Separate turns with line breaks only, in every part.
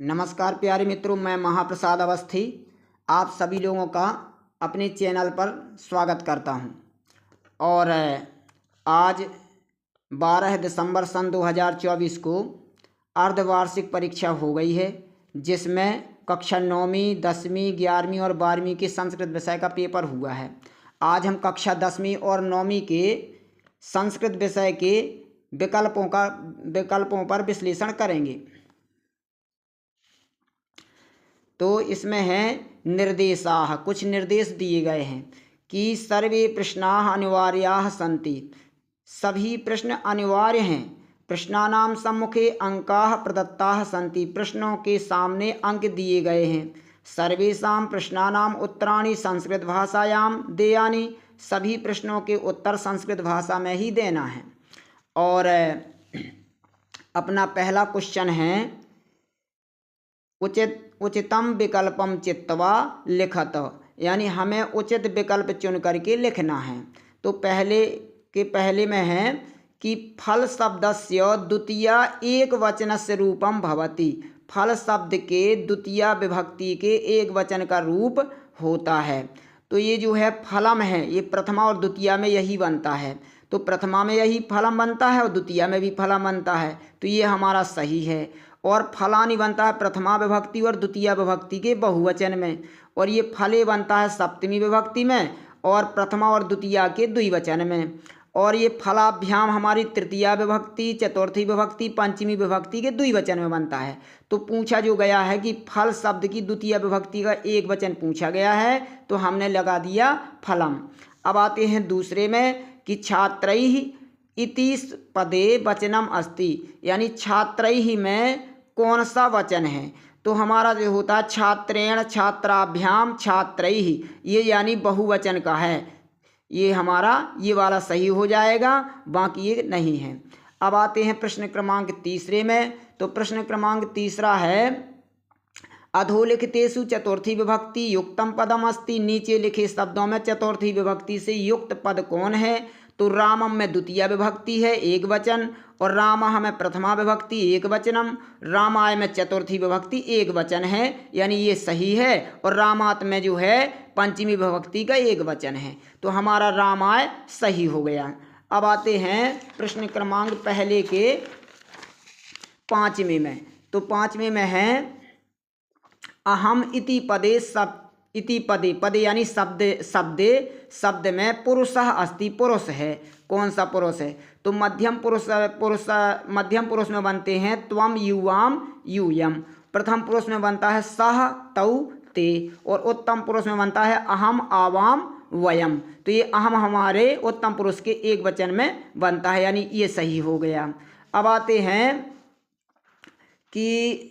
नमस्कार प्यारे मित्रों, मैं महाप्रसाद अवस्थी आप सभी लोगों का अपने चैनल पर स्वागत करता हूं। और आज 12 दिसंबर सन 2024 को अर्धवार्षिक परीक्षा हो गई है, जिसमें कक्षा 9वीं 10वीं 11वीं और 12वीं के संस्कृत विषय का पेपर हुआ है। आज हम कक्षा 10वीं और 9वीं के संस्कृत विषय के विकल्पों पर विश्लेषण करेंगे। तो इसमें है निर्देशाः, कुछ निर्देश दिए गए हैं कि सर्वे प्रश्नाः अनिवार्याः सन्ति, सभी प्रश्न अनिवार्य हैं। प्रश्नानां सम्मुखे अंकाः प्रदत्ताः सन्ति, प्रश्नों के सामने अंक दिए गए हैं। सर्वेषां प्रश्नानाम् उत्तराणि संस्कृत भाषायां देयानि, सभी प्रश्नों के उत्तर संस्कृत भाषा में ही देना है। और अपना पहला क्वेश्चन है उचितम विकल्पम चित्वा लिखत, यानी हमें उचित विकल्प चुन करके लिखना है। तो पहले में है कि फल शब्दस्य द्वितीय एक वचनस्य रूपम भवति, फल शब्द के द्वितीय विभक्ति के एक वचन का रूप होता है। तो ये जो है फलम है, ये प्रथमा और द्वितीय में यही बनता है। तो प्रथमा में यही फलम बनता है और द्वितीय में भी फलम बनता है, तो ये हमारा सही है। और फलानी बनता है प्रथमा विभक्ति और द्वितीय विभक्ति के बहुवचन में, और ये फले बनता है सप्तमी विभक्ति में और प्रथमा और द्वितीय के द्विवचन में। और ये फलाभ्याम हमारी तृतीया विभक्ति, चतुर्थी विभक्ति, पंचमी विभक्ति के द्विवचन में बनता है। तो पूछा जो गया है कि फल शब्द की द्वितीय विभक्ति का एक वचन पूछा गया है, तो हमने लगा दिया फलम। अब आते हैं दूसरे में कि छात्रैः इति पदे वचनम अस्ति, यानी छात्रैः में कौन सा वचन है। तो हमारा जो होता है छात्रेण छात्राभ्याम छात्रैः, ये यानी बहुवचन का है, ये हमारा ये वाला सही हो जाएगा, बाकी ये नहीं है। अब आते हैं प्रश्न क्रमांक तीसरे में। तो प्रश्न क्रमांक तीसरा है अधोलिखितेषु चतुर्थी विभक्ति युक्तम पदम अस्ति, नीचे लिखे शब्दों में चतुर्थी विभक्ति से युक्त पद कौन है। तो रामम में द्वितीय विभक्ति है एक वचन, और रामः में प्रथमा विभक्ति एक वचनम, रामाय में चतुर्थी विभक्ति एक वचन है, यानी ये सही है। और रामात में जो है पंचमी विभक्ति का एक वचन है, तो हमारा रामाय सही हो गया। अब आते हैं प्रश्न क्रमांक पहले के पांचवें में। तो पांचवें में है अहम इति पदे इति पदे, पदे यानी शब्द में पुरुषः अस्ति, पुरुष है। कौन सा पुरुष है। तो मध्यम पुरुष में बनते हैं त्वम युवाम यूयम, प्रथम पुरुष में बनता है सह तौ ते, और उत्तम पुरुष में बनता है अहम आवाम वयम। तो ये अहम हमारे उत्तम पुरुष के एक वचन में बनता है, यानी ये सही हो गया। अब आते हैं कि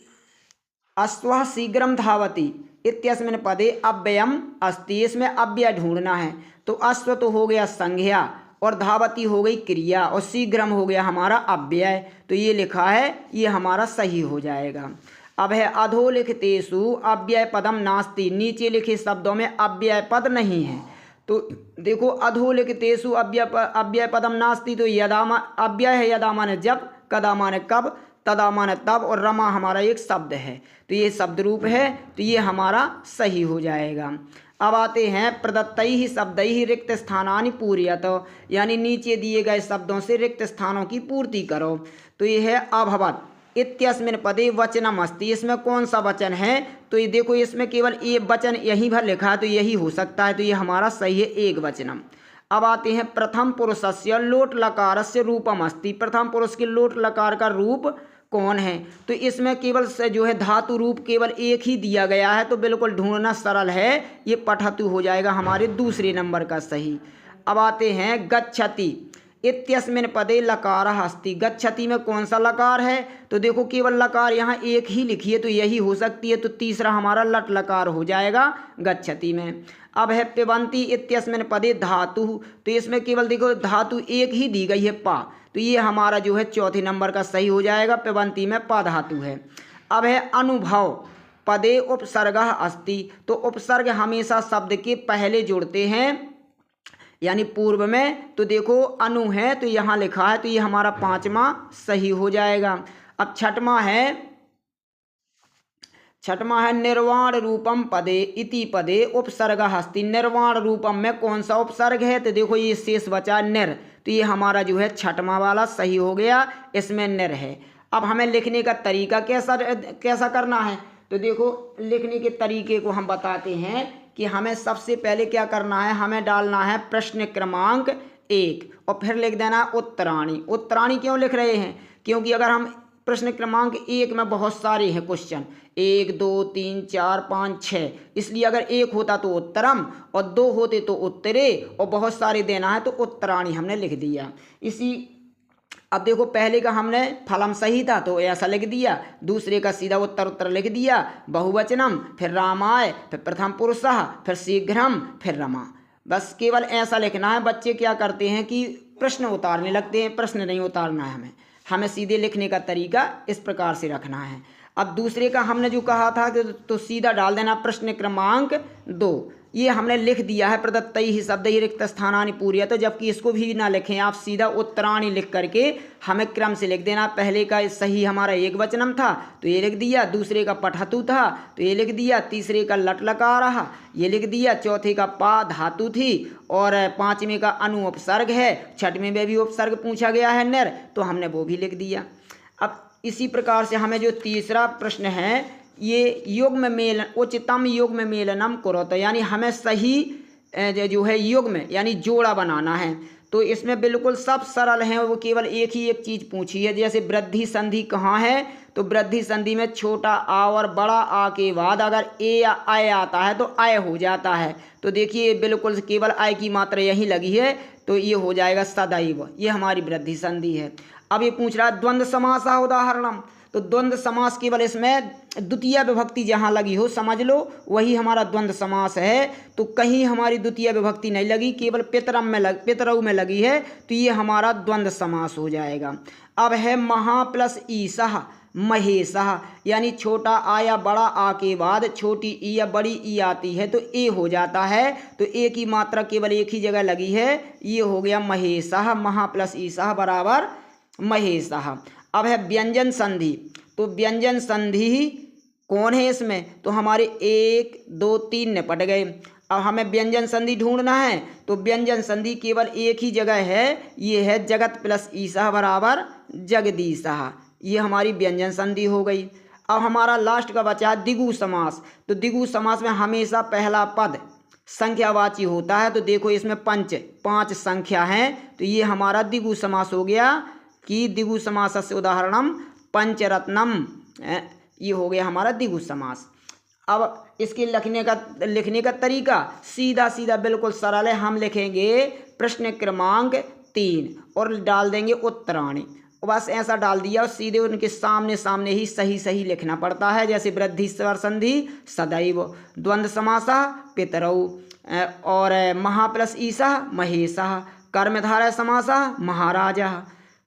अश्वः शीघ्रम धावति इत्यस्मिन् पदे अव्ययम अस्ति, इसमें अव्यय ढूंढना है। तो अश्व तो हो गया संज्ञा और धावती हो गई क्रिया और शीघ्रम हो गया हमारा अव्यय, तो ये लिखा है, ये हमारा सही हो जाएगा। अब है अधोलिखितेषु अव्यय पदम नास्ति, नीचे लिखे शब्दों में अव्यय पद नहीं है। तो देखो अधोलिखितेषु अव्यय पदम नास्ति, तो यदा अव्यय है, यदा माने जब, कदा माने कब, तदा माने तब, और रमा हमारा एक शब्द है, तो ये शब्द रूप है, तो ये हमारा सही हो जाएगा। अब आते हैं प्रदत्तैः शब्दैः रिक्त स्थानानि पूरयत, यानी नीचे दिए गए शब्दों से रिक्त स्थानों की पूर्ति करो। तो ये है अभवत इत्यस्मिन् पदे वचनम अस्ति, इसमें कौन सा वचन है। तो ये देखो इसमें केवल ये वचन यहीं भर लिखा है, तो यही हो सकता है, तो ये हमारा सही है एक वचनम। अब आते हैं प्रथम पुरुषस्य लोट लकारस्य रूपम अस्ति, प्रथम पुरुष के लोट लकार का रूप कौन है। तो इसमें केवल से जो है धातु रूप केवल एक ही दिया गया है, तो बिल्कुल ढूंढना सरल है, ये पठतु हो जाएगा हमारे दूसरे नंबर का सही। अब आते हैं गच्छति इत्यस्मिन् पदे लकारः अस्ति, गच्छति में कौन सा लकार है। तो देखो केवल लकार यहाँ एक ही लिखी है, तो यही हो सकती है, तो तीसरा हमारा लट लकार हो जाएगा गच्छति में। अब है पिबन्ति इत्यस्मिन् पदे धातु, तो इसमें केवल देखो धातु एक ही दी गई है पा, तो ये हमारा जो है चौथे नंबर का सही हो जाएगा, पिबन्ति में पा धातु है। अब है अनुभव पदे उपसर्गः अस्ति, तो उपसर्ग हमेशा शब्द के पहले जुड़ते हैं, यानी पूर्व में। तो देखो अनु है, तो यहाँ लिखा है, तो ये हमारा पांचवा सही हो जाएगा। अब छठवां है छठवां है निर्वाण रूपम पदे इति पदे उपसर्ग हस्ति। निर्वाण रूपम में कौन सा उपसर्ग है? तो देखो ये शेष बचा निर, तो ये हमारा जो है छठवां वाला सही हो गया, इसमें निर है। अब हमें लिखने का तरीका कैसा करना है? तो देखो लिखने के तरीके को हम बताते हैं कि हमें सबसे पहले क्या करना है, हमें डालना है प्रश्न क्रमांक 1 और फिर लिख देना उत्तराणी। उत्तराणी क्यों लिख रहे हैं? क्योंकि अगर हम प्रश्न क्रमांक 1 में बहुत सारे हैं क्वेश्चन, 1 2 3 4 5 6, इसलिए अगर 1 होता तो उत्तरम और 2 होते तो उत्तरे और बहुत सारे देना है तो उत्तराणी हमने लिख दिया। इसी अब देखो पहले का हमने फलम सही था तो ऐसा लिख दिया, दूसरे का सीधा उत्तर उत्तर लिख दिया, बहुवचनम, फिर रामाय, फिर प्रथम पुरुषः, फिर शीघ्रम, फिर रमा। बस केवल ऐसा लिखना है। बच्चे क्या करते हैं कि प्रश्न उतारने लगते हैं, प्रश्न नहीं उतारना है हमें सीधे लिखने का तरीका इस प्रकार से रखना है। अब दूसरे का हमने जो कहा था कि तो सीधा डाल देना प्रश्न क्रमांक 2, ये हमने लिख दिया है प्रदत्तैः ही शब्द ही रिक्त स्थानानि पूर्यत, तो जबकि इसको भी ना लिखें आप, सीधा उत्तराणी लिख करके हमें क्रम से लिख देना। पहले का सही हमारा एक वचनम था तो ये लिख दिया, दूसरे का पठतु था तो ये लिख दिया, तीसरे का लट लकार ये लिख दिया, चौथे का पा धातु थी और पांचवें का अनु उपसर्ग है, छठवें में भी उपसर्ग पूछा गया है निर, तो हमने वो भी लिख दिया। अब इसी प्रकार से हमें जो तीसरा प्रश्न है ये युग्म मेलन उच्चतम युग्म मेलनम कुरुत, यानी हमें सही जो है युग्म यानी जोड़ा बनाना है। तो इसमें बिल्कुल सब सरल हैं, वो केवल एक ही एक चीज़ पूछी है। जैसे वृद्धि संधि कहाँ है? तो वृद्धि संधि में छोटा आ और बड़ा आ के बाद अगर ए या आय आता है तो आय हो जाता है। तो देखिए बिल्कुल केवल आय की मात्रा यही लगी है तो ये हो जाएगा सदैव, ये हमारी वृद्धि संधि है। अब ये पूछ रहा है द्वंद्व समास उदाहरणम, तो द्वंद्व समास केवल इसमें द्वितीय विभक्ति जहाँ लगी हो समझ लो वही हमारा द्वंद्व समास है। तो कहीं हमारी द्वितीय विभक्ति नहीं लगी, केवल पितरऊ में लगी है, तो ये हमारा द्वंद्व समास हो जाएगा। अब है महा प्लस ईसह महेशः, यानी छोटा आ या बड़ा आ के बाद छोटी ई या बड़ी ई आती है तो ए हो जाता है, तो ए की मात्रा केवल एक ही जगह लगी है, ये हो गया महेशः। महा प्लस ईसह बराबर महेशः। अब है व्यंजन संधि, तो व्यंजन संधि कौन है इसमें? तो हमारे 1 2 3 निपट गए। अब हमें व्यंजन संधि ढूंढना है, तो व्यंजन संधि केवल एक ही जगह है, ये है जगत प्लस ईसह बराबर जगदीशः, ये हमारी व्यंजन संधि हो गई। अब हमारा लास्ट का बचा दिगु समास, तो दिगु समास में हमेशा पहला पद संख्यावाची होता है। तो देखो इसमें 5 संख्या है, तो ये हमारा दिगु समास हो गया कि दिगु समास से उदाहरणम पंचरत्नम, ये हो गया हमारा दिगु समास। अब इसके लिखने का तरीका सीधा सीधा बिल्कुल सरल है। हम लिखेंगे प्रश्न क्रमांक 3 और डाल देंगे उत्तराणी, बस ऐसा डाल दिया और सीधे उनके सामने सामने ही सही सही लिखना पड़ता है। जैसे वृद्धि स्वर संधि सदैव, द्वंद्व समासः पितरौ और महा प्लस ईसः महेशः, कर्मधारय समासः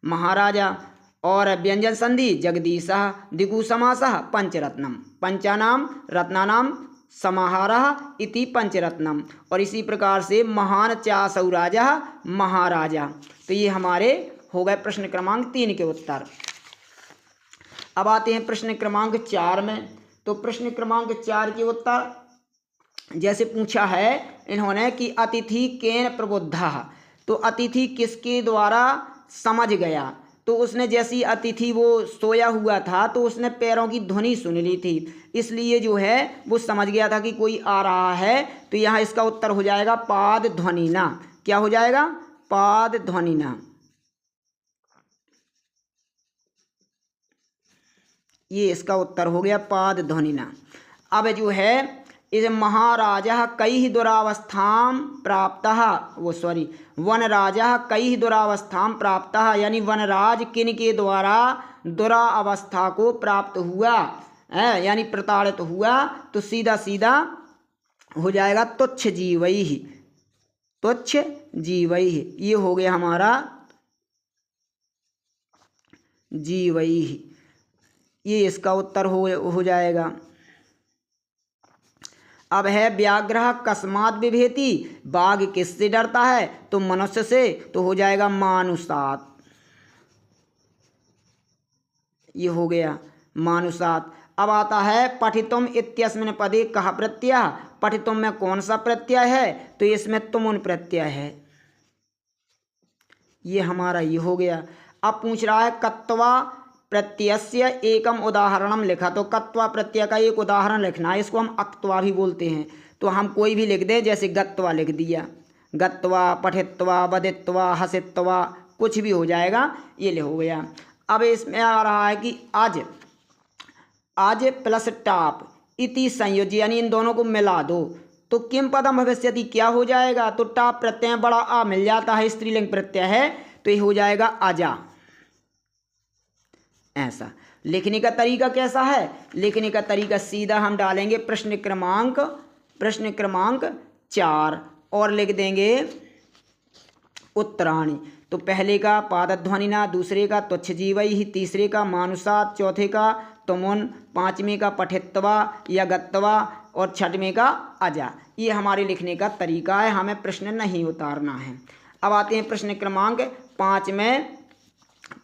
महाराजा और व्यंजन संधि जगदीशः, दिगु समासः पंचरत्नम, पंचानाम रत्नानाम समाहारः इति पंचरत्नम, और इसी प्रकार से महान चासौ राजा महाराजा। तो ये हमारे हो गए प्रश्न क्रमांक 3 के उत्तर। अब आते हैं प्रश्न क्रमांक 4 में। तो प्रश्न क्रमांक 4 के उत्तर जैसे पूछा है इन्होंने कि अतिथि केन प्रबुद्धः, तो अतिथि किसके द्वारा समझ गया? तो उसने जैसी अतिथि वो सोया हुआ था तो उसने पैरों की ध्वनि सुन ली थी, इसलिए जो है वो समझ गया था कि कोई आ रहा है। तो यहाँ इसका उत्तर हो जाएगा पाद ध्वनिना। क्या हो जाएगा? पाद ध्वनिना। ये इसका उत्तर हो गया पाद ध्वनिना। अब जो है इस महाराजा कई दुरावस्थाम प्राप्तः, वनराजा कई दुरावस्थाम प्राप्तः, यानी वनराज किन के द्वारा दुरावस्था को प्राप्त हुआ है यानी प्रताड़ित हुआ। तो सीधा सीधा हो जाएगा तुच्छ जीवैः, तुच्छ जीवैः, ये हो गया हमारा जीवैः, ये इसका उत्तर हो जाएगा। अब है व्याघ्र कस्मात् बिभेति, बाघ किससे डरता है? तो मनुष्य से, तो हो जाएगा मानुषात्, ये हो गया मानुषात्। अब आता है पठितुम इत्यस्मिन् पदे कः प्रत्यय। पठितुम में कौन सा प्रत्यय है, तो इसमें तुमुन प्रत्यय है। ये हमारा ये हो गया। अब पूछ रहा है कत्वा प्रत्ययस्य एकम उदाहरणम लिखा, तो कत्वा प्रत्यय का एक उदाहरण लिखना है। इसको हम अक्त्वा भी बोलते हैं, तो हम कोई भी लिख दें, जैसे गत्वा लिख दिया, गत्वा, पठित्वा, वदित्वा, हसित्वा, कुछ भी हो जाएगा, ये हो गया। अब इसमें आ रहा है कि आज प्लस टाप इति संयोज्य, यानी इन दोनों को मिला दो तो किम पदम भविष्यति, क्या हो जाएगा, तो टाप प्रत्यय बड़ा आ मिल जाता है, स्त्रीलिंग प्रत्यय है, तो ये हो जाएगा अजा। ऐसा लिखने का तरीका कैसा है, लिखने का तरीका सीधा हम डालेंगे प्रश्न क्रमांक 4 और लिख देंगे उत्तराणी। तो पहले का पादध्वनिना, दूसरे का तुच्छ जीवई, तीसरे का मानुषात, चौथे का तुमुन, पांचवें का पठित्वा या गत्वा और छठवें का अजा। ये हमारे लिखने का तरीका है, हमें प्रश्न नहीं उतारना है। अब आते हैं प्रश्न क्रमांक 5 में।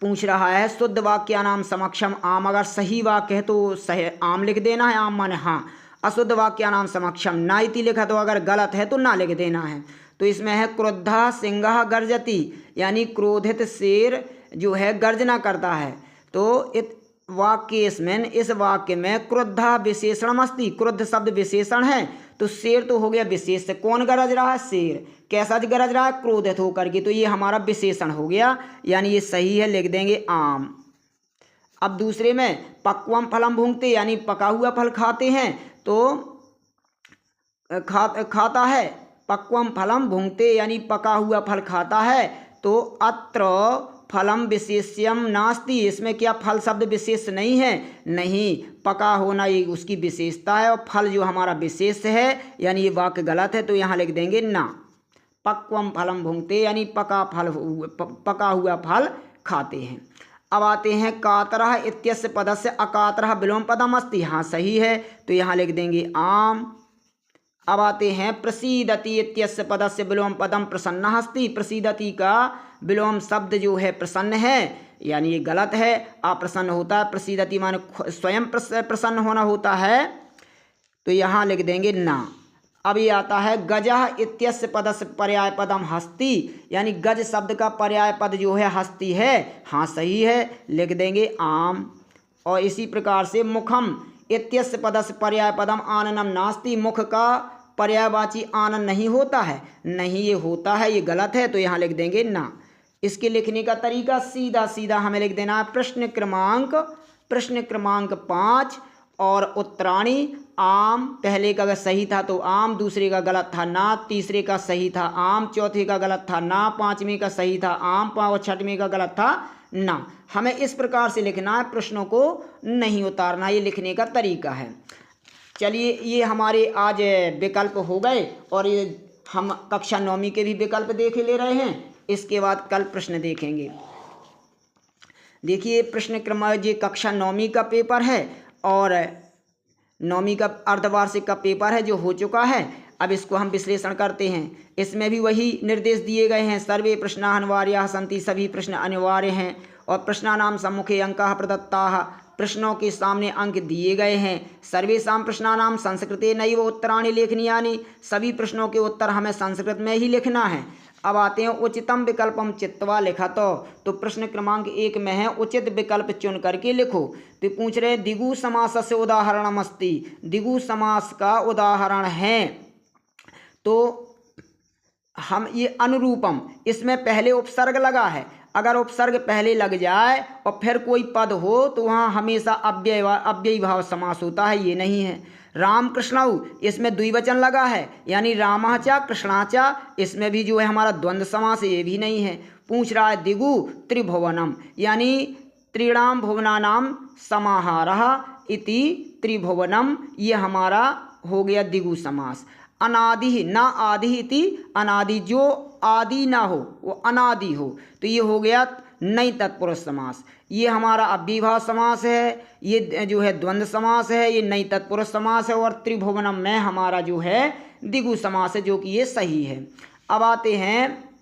पूछ रहा है शुद्ध वाक्या नाम समक्षम आम, अगर सही वाक्य है तो सही आम लिख देना है, आम माने हाँ। अशुद्ध वाक्या नाम समक्षम ना इति लिखा, तो अगर गलत है तो ना लिख देना है। तो इसमें है क्रुद्धा सिंह गर्जति, यानी क्रोधित शेर जो है गर्जना करता है। तो इस वाक्य में क्रुद्धा विशेषण अस्ति, क्रुद्ध शब्द विशेषण है, तो शेर तो हो गया विशेष से, कौन गरज रहा है, शेर। कैसा गरज रहा है, क्रोधित होकर के, तो ये हमारा विशेषण हो गया, यानी ये सही है, लिख देंगे आम। अब दूसरे में पक्वम फलम भुंगते, यानी पका हुआ फल खाते हैं, तो खाता है, पक्वम फलम भुंगते यानी पका हुआ फल खाता है। तो अत्र फलम विशेष्यम नास्ति, इसमें क्या फल शब्द विशेष नहीं है, नहीं, पका होना ये उसकी विशेषता है, और फल जो हमारा विशेष है, यानी ये वाक्य गलत है, तो यहाँ लिख देंगे ना। पक्वम फलम भुंगते यानी पका हुआ फल खाते हैं। अब आते हैं कातरः इत्यस्य पदस्य अकातरः विलोम पदम अस्ति, हाँ सही है, तो यहाँ लिख देंगे आम। अब आते हैं प्रसीदति इत्यस्य पदस्य विलोम पदम प्रसन्नः अस्ति, प्रसीदति का विलोम शब्द जो है प्रसन्न है, यानी ये गलत है, अप्रसन्न होता है। प्रसीदति माने स्वयं प्रसन्न होना होता है, तो यहाँ लिख देंगे ना। अब ये आता है गजः इत्यस्य पदस्य पर्याय पदम हस्ति, यानी गज शब्द का पर्याय पद जो है हस्ती है, हाँ सही है, लिख देंगे आम। और इसी प्रकार से मुखम इत्यस्य पदस्य पर्याय पदम आननम नास्ति, मुख का पर्यायवाची आनन नहीं होता है, नहीं ये होता है, ये गलत है, तो यहाँ लिख देंगे ना। इसके लिखने का तरीका सीधा सीधा हमें लिख देना है प्रश्न क्रमांक 5 और उत्तराणी आम। पहले का अगर सही था तो आम, दूसरे का गलत था ना, तीसरे का सही था आम, चौथे का गलत था ना, पांचवें का सही था आम, और छठवें का गलत था ना। हमें इस प्रकार से लिखना है, प्रश्नों को नहीं उतारना, ये लिखने का तरीका है। चलिए, ये हमारे आज विकल्प हो गए, और ये हम कक्षा 9वीं के भी विकल्प देख ले रहे हैं। इसके बाद कल प्रश्न देखेंगे। देखिए प्रश्न क्रमांक, ये कक्षा 9वीं का पेपर है और 9वीं का अर्धवार्षिक का पेपर है जो हो चुका है। अब इसको हम विश्लेषण करते हैं। इसमें भी वही निर्देश दिए गए हैं, सर्वे प्रश्नाः अनिवार्याः सन्ति, सभी प्रश्न अनिवार्य हैं, और प्रश्नानां सम्मुखे अंकाः प्रदत्ताः, प्रश्नों के सामने अंक दिए गए हैं। सर्वेषां प्रश्नानां संस्कृते नैव उत्तराणि लेखनीयानि, सभी प्रश्नों के उत्तर हमें संस्कृत में ही लिखना है। अब आते हैं उचितम विकल्पम चित्वा लिखत, तो प्रश्न क्रमांक 1 में है उचित विकल्प चुन करके लिखो। तो पूछ रहे दिगु समासस्य उदाहरणम अस्ति, दिगु समास का उदाहरण है, तो हम ये अनुरूपम, इसमें पहले उपसर्ग लगा है, अगर उपसर्ग पहले लग जाए और फिर कोई पद हो तो वहाँ हमेशा अव्ययी भाव समास होता है, ये नहीं है। राम कृष्णऊ, इसमें द्विवचन लगा है, यानी रामः च कृष्णाचा, इसमें भी जो है हमारा द्वंद्व समास, ये भी नहीं है। पूछ रहा है दिगु त्रिभुवनम, यानी त्रिणाम भुवनानाम समाहारः इति त्रिभुवनम, ये हमारा हो गया दिगु समास। अनादि ना आदि इति अनादि, जो आदि ना हो वो अनादि हो, तो ये हो गया नई तत्पुरुष समास। ये हमारा अव्ययीभाव समास है, ये जो है द्वंद्व समास है, ये नई तत्पुरुष समास है, और त्रिभुवनम में हमारा जो है दिगु समास है, जो कि ये सही है। अब आते हैं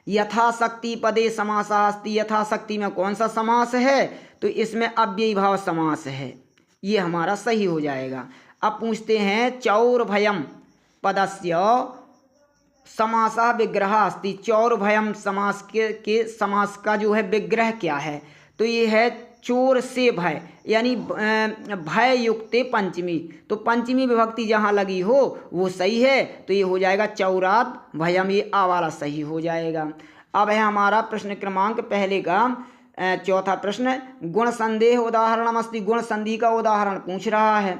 यथाशक्ति पदे समासः अस्ति, यथाशक्ति में कौन सा समास है, तो इसमें अव्ययीभाव समास है, ये हमारा सही हो जाएगा। अब पूछते हैं चौरभयम पदस्य समासः विग्रह अस्ति। चौरभयम समास के समास का जो है विग्रह क्या है? तो ये है चोर से भय, यानी भय युक्ते पंचमी। तो पंचमी विभक्ति जहाँ लगी हो वो सही है, तो ये हो जाएगा चौरात भयम, ये आ वाला सही हो जाएगा। अब है हमारा प्रश्न क्रमांक पहले का चौथा प्रश्न, गुण संदेह उदाहरणमस्ति। गुण संधि का उदाहरण पूछ रहा है।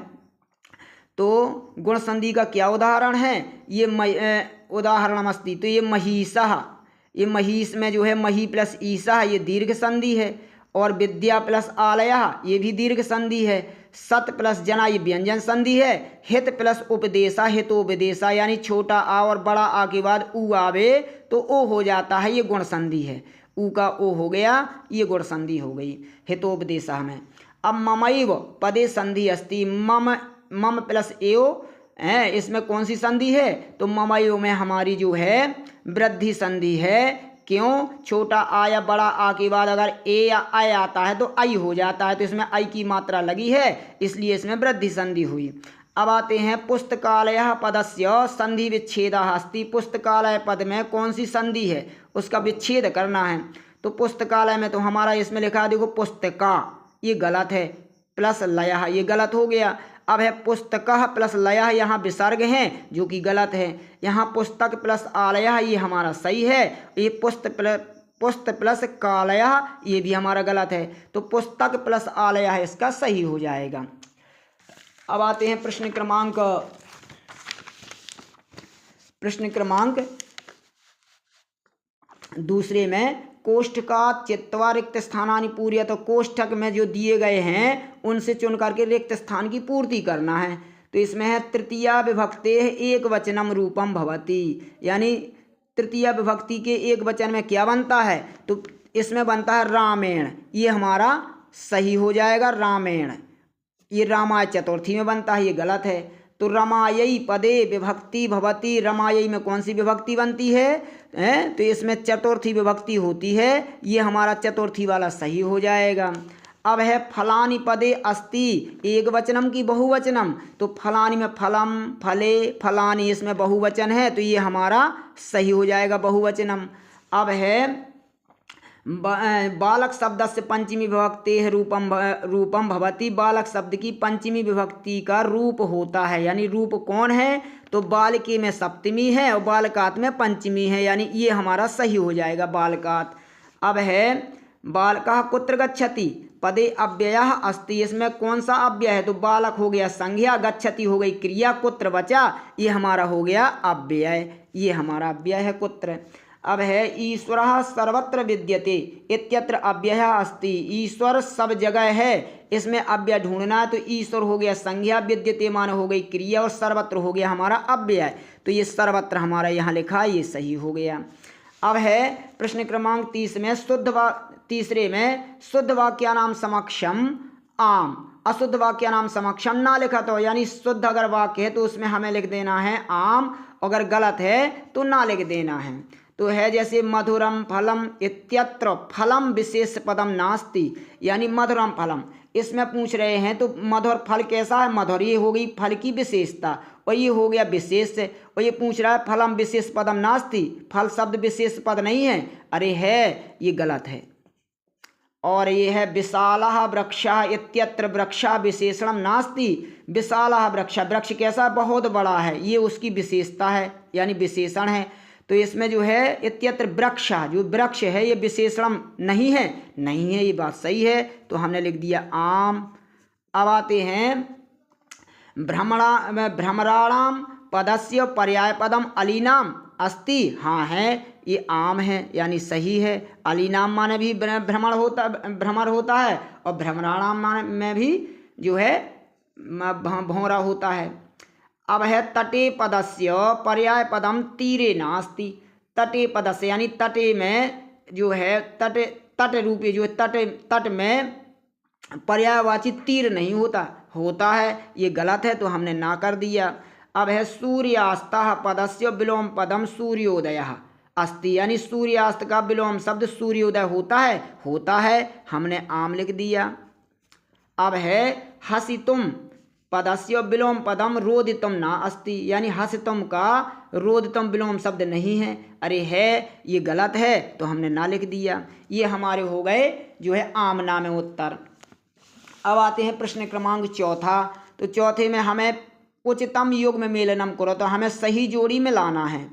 तो गुण संधि का क्या उदाहरण है? ये उदाहरणमस्ति, तो ये महिषः, ये महिष में जो है मही प्लस ईसा ये दीर्घ संधि है, और विद्या प्लस आलयः ये भी दीर्घ संधि है। सत प्लस जना ये व्यंजन संधि है। हित प्लस उपदेशा हितोपदेशा, यानी छोटा आ और बड़ा आ के बाद ऊ आवे तो ओ हो जाता है, ये गुण संधि है। ऊ का ओ हो गया, ये गुण संधि हो गई हितोपदेशा में। अब ममैव पदे संधि अस्ति। मम प्लस एव है, इसमें कौन सी संधि है? तो ममैव में हमारी जो है वृद्धि संधि है। क्यों? छोटा आ या बड़ा आ के बाद अगर ए या आई आता है तो आई हो जाता है, तो इसमें आई की मात्रा लगी है, इसलिए इसमें वृद्धि संधि हुई। अब आते हैं पुस्तकालय पदस्य संधि विच्छेदः अस्ति। पुस्तकालय पद में कौन सी संधि है, उसका विच्छेद करना है। तो पुस्तकालय में तो हमारा इसमें लिखा है देखो पुस्तका, ये गलत है, प्लस लयः ये गलत हो गया। अब है पुस्तकः प्लस लयः, यहाँ विसर्ग हैं जो कि गलत है। यहाँ पुस्तक प्लस आलयः ये हमारा सही है। ये पुस्त प्लस कालयः ये भी हमारा गलत है। तो पुस्तक प्लस आलयः इसका सही हो जाएगा। अब आते हैं प्रश्न क्रमांक दूसरे में, कोष्ठकात् चित्वा रिक्त स्थानानि पूर्य। तो कोष्ठक में जो दिए गए हैं उनसे चुन करके रिक्त स्थान की पूर्ति करना है। तो इसमें है तृतीया विभक्ते एक वचनम रूपम भवति, यानी तृतीया विभक्ति के एक वचन में क्या बनता है? तो इसमें बनता है रामेण, ये हमारा सही हो जाएगा रामेण। ये रामाय चतुर्थी में बनता है, ये गलत है। तो रमायई पदे विभक्ति भवति, रमायई में कौन सी विभक्ति बनती है? तो इसमें चतुर्थी विभक्ति होती है, ये हमारा चतुर्थी वाला सही हो जाएगा। अब है फलानि पदे अस्ति एक वचनम की बहुवचनम। तो फलानि में फलम फले फलानि इसमें बहुवचन है, तो ये हमारा सही हो जाएगा बहुवचनम। अब है बालक शब्द से पंचमी विभक्ति है रूपम भवति। बालक शब्द की पंचमी विभक्ति का रूप होता है, यानी रूप कौन है? तो बालके में सप्तमी है और बालकात में पंचमी है, यानी ये हमारा सही हो जाएगा बालकात। अब है बालकः कुत्र गच्छति पदे अव्ययः अस्ति। इसमें कौन सा अव्यय है? तो बालक हो गया संज्ञा, गच्छति हो गई क्रिया, कुत्र बचा, ये हमारा हो गया अव्यय, ये हमारा अव्यय है कुत्र। अब है ईश्वरः सर्वत्र विद्यते इत्यत्र अव्ययः अस्ति। ईश्वर सब जगह है, इसमें अव्यय ढूंढना है। तो ईश्वर हो गया संज्ञा, विद्यते मान हो गई क्रिया, और सर्वत्र हो गया हमारा अव्यय। तो ये सर्वत्र हमारा यहाँ लिखा है, ये सही हो गया। अब है प्रश्न क्रमांक तीसरे में शुद्ध वाक्यानाम समक्षम आम, अशुद्ध वाक्यानाम समक्षम ना लिखा तो, यानी शुद्ध अगर वाक्य है तो उसमें हमें लिख देना है आम, अगर गलत है तो ना लिख देना है। तो है जैसे मधुरम फलम इत्यत्र फलम विशेष पदम नास्ति, यानी मधुरम फलम, इसमें पूछ रहे हैं तो मधुर फल कैसा है? मधुर, ये हो गई फल की विशेषता, और ये हो गया विशेष। और ये पूछ रहा है फलम विशेष पदम नास्ति, फल शब्द विशेष पद नहीं है, अरे है, ये गलत है। और ये है विशालः वृक्षः इत्यत्र वृक्षः विशेषणम नास्ति। विशालः वृक्ष, वृक्ष कैसा? बहुत बड़ा है, ये उसकी विशेषता है, यानी विशेषण है। तो इसमें जो है इत्यत्र वृक्ष, जो वृक्ष है ये विशेषण नहीं है, नहीं है, ये बात सही है, तो हमने लिख दिया आम। अब आते हैं भ्रमराणाम पदस्य पर्याय पदम अलीनाम अस्ति। हाँ है, ये आम है, यानी सही है। अलीनाम माने भी भ्रमर होता है, और भ्रमराणाम माने में भी जो है भौरा होता है। अब है तटे पदस्य पर्याय पदम तीरे नास्ति। तटे पदस्य यानी तटे में जो है तट रूपी जो तट में पर्यायवाची तीर नहीं होता है, ये गलत है, तो हमने ना कर दिया। अब है सूर्यास्तः पदस्य विलोम पदम सूर्योदयः अस्ति, यानी सूर्यास्त का विलोम शब्द सूर्योदय होता है, हमने आम लिख दिया। अब है हसितुम पदस्य विलोम पदम रोदितम ना अस्ति, यानी हसितुम का रोदितम विलोम शब्द नहीं है। अरे है, ये गलत है तो हमने ना लिख दिया। ये हमारे हो गए जो है आमना में उत्तर। अब आते हैं प्रश्न क्रमांक चौथा। तो चौथे में हमें उच्चतम योग में मेलनम करो, तो हमें सही जोड़ी में लाना है।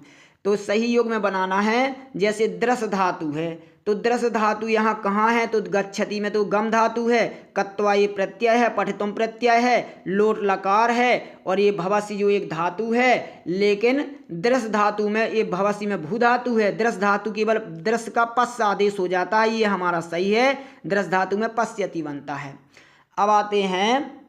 तो सही योग में बनाना है। जैसे दृस धातु है, तो दृस धातु यहाँ कहाँ है, तो गच्छति में तो गम धातु है, कत्वा ये प्रत्यय है, पठितुम प्रत्यय है, लोट लकार है, और ये भवसी जो एक धातु है, लेकिन दृस धातु में ये भवसी में भू धातु है। दृस धातु केवल दृस का पश्च आदेश हो जाता है, ये हमारा सही है। दृस धातु में पश्यति बनता है। अब आते हैं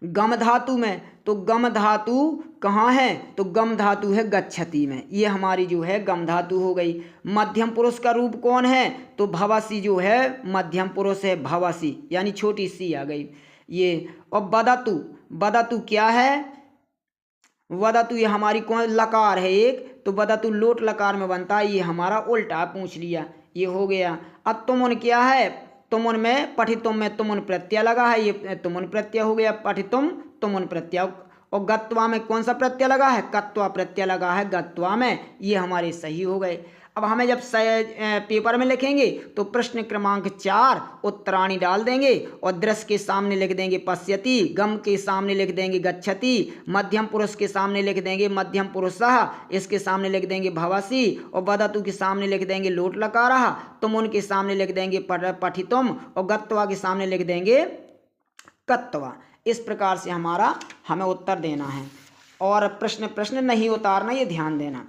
गम धातु में, तो गम धातु कहाँ है, तो गम धातु है गच्छति में, ये हमारी जो है गम धातु हो गई। मध्यम पुरुष का रूप कौन है, तो भवसी जो है मध्यम पुरुष है, भवसी यानी छोटी सी आ गई ये। और बदतु, बदतु क्या है, वदतु ये हमारी कौन लकार है एक, तो बदतु लोट लकार में बनता है, ये हमारा उल्टा पूछ लिया, ये हो गया। अब तुमुन क्या है, तुमुन में पठितुम में तुमुन प्रत्यय लगा है, ये तुमुन प्रत्यय हो गया, पठितुम तुमुन प्रत्यय। और गत्वा में कौन सा प्रत्यय लगा है, कत्वा प्रत्यय लगा है गत्वा में, ये हमारे सही हो गए। अब हमें जब पेपर में लिखेंगे तो प्रश्न क्रमांक 4 उत्तराणी डाल देंगे और दृश्य के सामने लिख देंगे पश्यति, गम के सामने लिख देंगे गच्छति, मध्यम पुरुष के सामने लिख देंगे मध्यम पुरुषः, इसके सामने लिख देंगे भवसी, और बदतु के सामने लिख देंगे लोट लकारः, तुमुन के सामने लिख देंगे पठितुम, और गत्वा के सामने लिख देंगे कत्वा। इस प्रकार से हमें उत्तर देना है। और प्रश्न नहीं उतारना, ये ध्यान देना।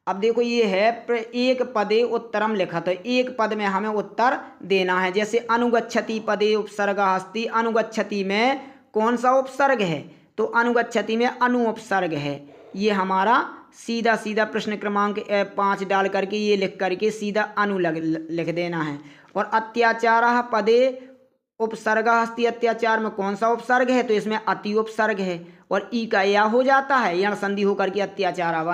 अब देखो ये है एक पदे उत्तरम लिखा, तो एक पद में हमें उत्तर देना है। जैसे अनुगच्छति पदे उपसर्ग अस्ति, अनुगच्छति में कौन सा उपसर्ग है, तो अनुगच्छति में अनु उपसर्ग है। ये हमारा सीधा सीधा प्रश्न क्रमांक 5 डाल करके ये लिख करके सीधा अनु लिख देना है। और अत्याचारः पदे उपसर्ग अस्ति, अत्याचार में कौन सा उपसर्ग है, तो इसमें अति उपसर्ग है, और ई का या हो जाता है, यण संधि होकर के अत्याचार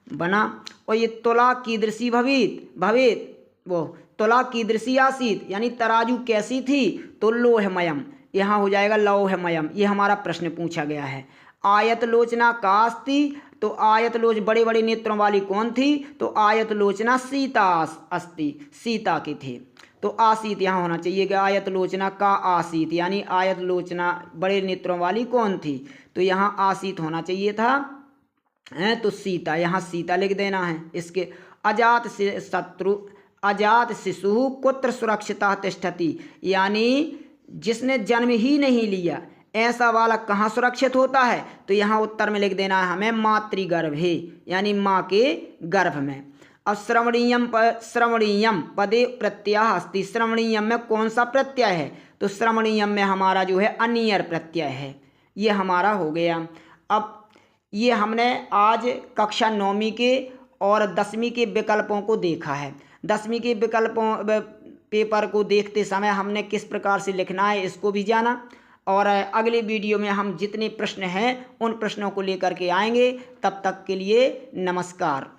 बना। और ये तुला कीदृशी भवेत, वो तुला कीदृशी आसीत, यानी तराजू कैसी थी, तो लोहमयम, यहाँ हो जाएगा लौहमयम। ये हमारा प्रश्न पूछा गया है। आयत लोचना कास्ति, तो आयत लोच बड़े बड़े नेत्रों वाली कौन थी, तो आयत लोचना सीता अस्ति, सीता की थी। तो आसीत यहाँ होना चाहिए कि आयत लोचना का आसीत, यानी आयत लोचना बड़े नेत्रों वाली कौन थी, तो यहाँ आसीत होना चाहिए था, तो सीता, यहाँ सीता लिख देना है। इसके अजात शत्रु अजात शिशु कुत्र सुरक्षिता तिष्ठति, यानी जिसने जन्म ही नहीं लिया ऐसा वाला कहाँ सुरक्षित होता है, तो यहाँ उत्तर में लिख देना है हमें मातृगर्भे, यानी माँ के गर्भ में। अब श्रवणीयम पदे प्रत्यय अस्ति, श्रवणीयम में कौन सा प्रत्यय है, तो श्रवणीयम में हमारा जो है अनियर प्रत्यय है, ये हमारा हो गया। अब ये हमने आज कक्षा 9वीं के और 10वीं के विकल्पों को देखा है। 10वीं के विकल्पों पेपर को देखते समय हमने किस प्रकार से लिखना है इसको भी जाना, और अगले वीडियो में हम जितने प्रश्न हैं उन प्रश्नों को लेकर के आएंगे। तब तक के लिए नमस्कार।